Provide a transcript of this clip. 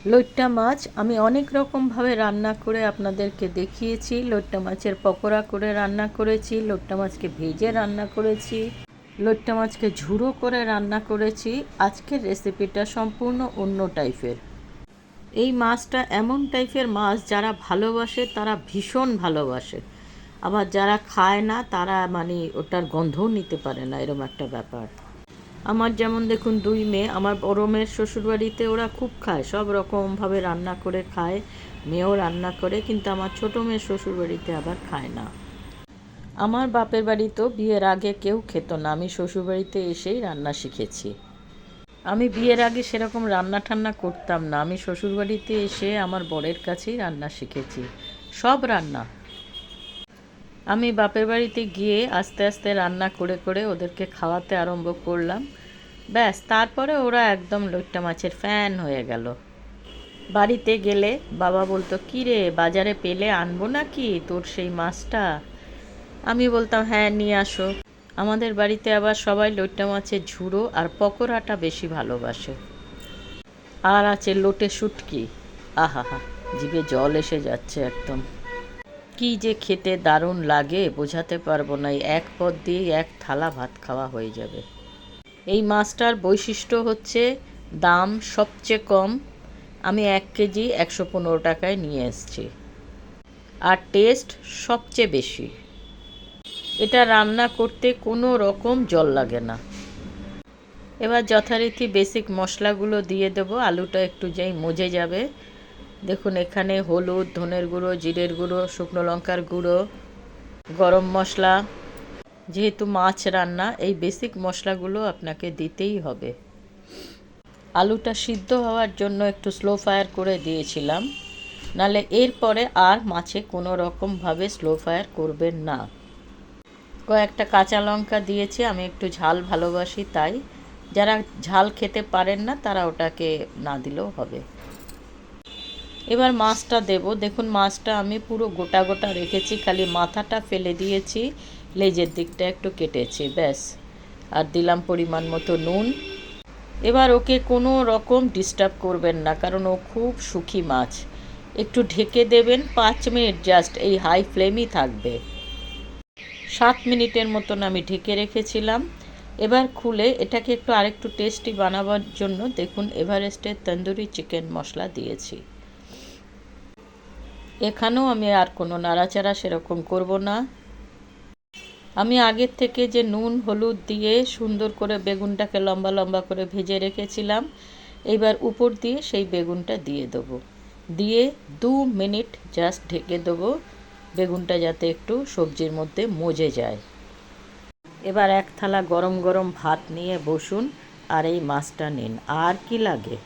লইট্টা মাছ আমি অনেক রকমভাবে রান্না করে আপনাদেরকে দেখিয়েছি। লইট্টা মাছের পকোড়া করে রান্না করেছি, লইট্টা মাছকে ভেজে রান্না করেছি, লইট্টা মাছকে ঝুড়ো করে রান্না করেছি। আজকের রেসিপিটা সম্পূর্ণ অন্য টাইপের। এই মাছটা এমন টাইপের মাছ যারা ভালোবাসে তারা ভীষণ ভালোবাসে, আবার যারা খায় না তারা মানে ওটার গন্ধও নিতে পারে না, এরকম একটা ব্যাপার। আমার যেমন দেখুন দুই মেয়ে, আমার বড় মেয়ের শ্বশুরবাড়িতে ওরা খুব খায়, সব রকমভাবে রান্না করে খায়, মেয়েও রান্না করে, কিন্তু আমার ছোটো মেয়ের শ্বশুরবাড়িতে আবার খায় না। আমার বাপের বাড়িতেও বিয়ের আগে কেউ খেত না, আমি শ্বশুরবাড়িতে এসেই রান্না শিখেছি। আমি বিয়ের আগে সেরকম রান্না টান্না করতাম না, আমি শ্বশুরবাড়িতে এসে আমার বরের কাছেই রান্না শিখেছি, সব রান্না। আমি বাপের বাড়িতে গিয়ে আস্তে আস্তে রান্না করে করে ওদেরকে খাওয়াতে আরম্ভ করলাম। ব্যাস, তারপরে ওরা একদম লইট্টা মাছের ফ্যান হয়ে গেল। বাড়িতে গেলে বাবা বলতো, কী রে, বাজারে পেলে আনবো নাকি তোর সেই মাছটা? আমি বলতাম, হ্যাঁ নিয়ে আসো। আমাদের বাড়িতে আবার সবাই লইট্টা মাছের ঝুড়ো আর পকোড়াটা বেশি ভালোবাসে। আর আছে লোটে শুটকি, আহা হা, জিভে জল এসে যাচ্ছে একদম। কি যে খেতে দারুণ লাগে বোঝাতে পারবো না, এক পদ দিয়ে এক থালা ভাত খাওয়া হয়ে যাবে। এই মাছটার বৈশিষ্ট্য হচ্ছে দাম সবচেয়ে কম। আমি 1 কেজি 115 টাকায় নিয়ে এসেছি। আর টেস্ট সবচেয়ে বেশি। এটা রান্না করতে কোনো রকম জল লাগে না। এবার যথারীতি বেসিক মশলাগুলো দিয়ে দেবো, আলুটা একটু যেই মজে যাবে। দেখুন এখানে হলুদ, ধনের গুঁড়ো, জিরের গুঁড়ো, শুকনো লঙ্কার গুঁড়ো, গরম মশলা। যেহেতু মাছ রান্না, এই বেসিক মশলাগুলো আপনাকে দিতেই হবে। আলুটা সিদ্ধ হওয়ার জন্য একটু স্লো ফায়ার করে দিয়েছিলাম, নালে এরপরে আর মাছে কোনো রকমভাবে স্লো ফায়ার করবেন না। কয়েকটা কাঁচা লঙ্কা দিয়েছি, আমি একটু ঝাল ভালোবাসি তাই। যারা ঝাল খেতে পারেন না তারা ওটাকে না দিলেও হবে। এবার মাছটা দেব। দেখুন মাছটা আমি পুরো গোটা গোটা রেখেছি, খালি মাথাটা ফেলে দিয়েছি, লেজের দিকটা একটু কেটেছি, ব্যাস। আর দিলাম পরিমাণ মতো নুন। এবার ওকে কোনো রকম ডিস্টার্ব করবেন না, কারণ ও খুব সুখী মাছ। একটু ঢেকে দেবেন 5 মিনিট, জাস্ট এই হাই ফ্লেমই থাকবে। 7 মিনিটের মতন আমি ঢেকে রেখেছিলাম। এবার খুলে এটাকে একটু আরেকটু টেস্টি বানাবার জন্য দেখুন এভারেস্টের তন্দুরি চিকেন মশলা দিয়েছি। এখানেও আমি আর কোনো নাড়াচাড়া সেরকম করব না। আমি আগের থেকে যে নুন হলুদ দিয়ে সুন্দর করে বেগুনটাকে লম্বা লম্বা করে ভেজে রেখেছিলাম, এইবার উপর দিয়ে সেই বেগুনটা দিয়ে দেবো। দিয়ে 2 মিনিট জাস্ট ঢেকে দেবো, বেগুনটা যাতে একটু সবজির মধ্যে মজে যায়। এবার এক থালা গরম গরম ভাত নিয়ে বসুন আর এই মাছটা নিন, আর কি লাগে।